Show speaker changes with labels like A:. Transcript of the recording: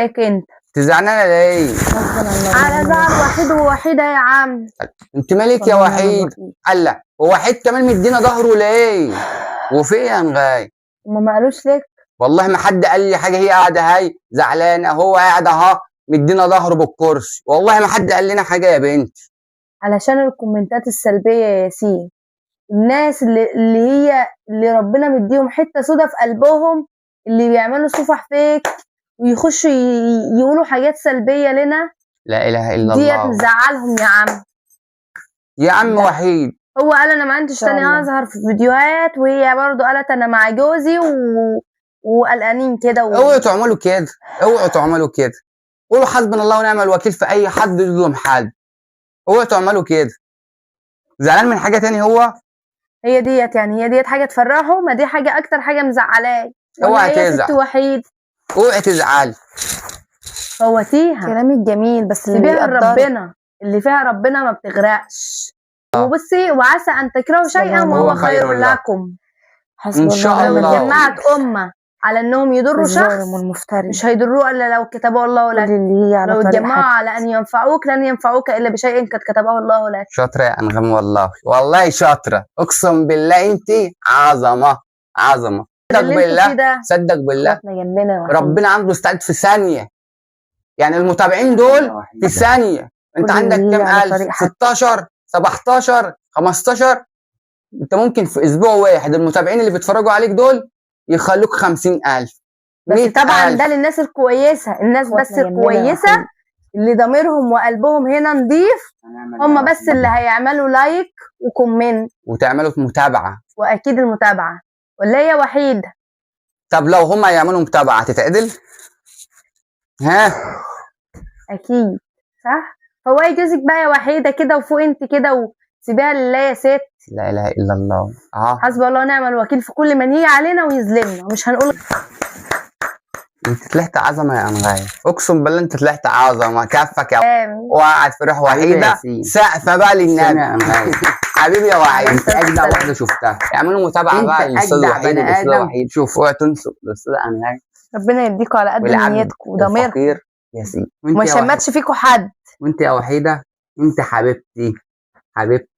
A: هيك انت
B: تزعلانه ليه؟
A: على زعل وحيد ووحيده يا عم.
B: انت مالك يا وحيد؟ قال ووحيد كمان مدينا ظهره ليه؟ وفي ايه يا نغاي؟
A: هما ما قالوش لك؟
B: والله ما حد قال لي حاجه، هي قاعده هاي زعلانه، هو قاعد اهو مدينا ظهره بالكرسي، والله ما حد قال لنا حاجه يا بنتي.
A: علشان الكومنتات السلبيه يا ياسين، الناس اللي ربنا مديهم حته سودا في قلبهم، اللي بيعملوا صفح فيك ويخشوا يقولوا حاجات سلبيه لنا.
B: لا اله الا
A: ديت
B: الله.
A: مزعلهم يا عم.
B: يا عم وحيد
A: هو قال انا ما عنديش تاني اظهر في فيديوهات، وهي برضو قالت انا مع جوزي وقلقانين كده
B: اوعوا تعملوا كده، اوعوا تعملوا كده. قولوا حسبنا الله ونعم الوكيل في اي حد يظلم حد. اوعوا تعملوا كده. زعلان من حاجه تاني هو؟
A: هي ديت حاجه تفرحه؟ ما دي حاجه اكتر حاجه مزعلاه.
B: اوعى تزعل.
A: ست وحيد
B: اوعي تزعلي.
A: فوتيها
C: كلامك جميل بس اللي
A: فيها ربنا، اللي فيها ربنا ما بتغرقش. وبصي وعسى ان تكرهوا شيئا وهو خير لكم.
B: ان شاء الله.
A: لو اتجمعت امه على انهم يضروا شخص مش هيضروه الا لو كتبه الله لك. لو اتجمعوا على ان ينفعوك لن ينفعوك الا بشيء قد كتبه الله لك.
B: شاطره يا انغام، والله شاطره، اقسم بالله انت عظمه عظمه. صدق بالله، صدق بالله ربنا عنده استعداد في ثانيه. يعني المتابعين دول في ثانيه. انت عندك كام الف؟ 16 17 15. انت ممكن في اسبوع واحد المتابعين اللي بيتفرجوا عليك دول يخلوك 50,000
A: بس طبعا ده للناس الكويسه، الناس بس الكويسه اللي ضميرهم وقلبهم هنا نضيف، هم بس اللي هيعملوا لايك وكومنت
B: وتعملوا متابعه.
A: واكيد المتابعه ولا هي وحيده.
B: طب لو هم يعملوا متابعه تتعدل؟ ها
A: اكيد صح. هو يجوزك بقى يا وحيده كده وفوق انت كده وسيبيها لله يا ست.
B: لا اله الا الله.
A: حسبي الله ونعم الوكيل في كل من يجي علينا ويظلمنا. مش هنقول
B: انت طلعت عظمه يا انغايه، اقسم بالله انت طلعت عظمه. كفك يا وقعد في روح وحيده سقفه بقى للنبي يا انغايه. حبيبي يا وحيد، انت اجدع واحده شفتها. اعملوا متابعه بقى للاستاذ وحيد والاستاذ وحيد. شوف اوعى تنسوا الاستاذ انغايه.
A: ربنا يديكم على قد نيتكم وضميركم
B: يا سيدي،
A: وما يشمتش فيكم حد.
B: وانت يا وحيده انت حبيبتي، حبيبتي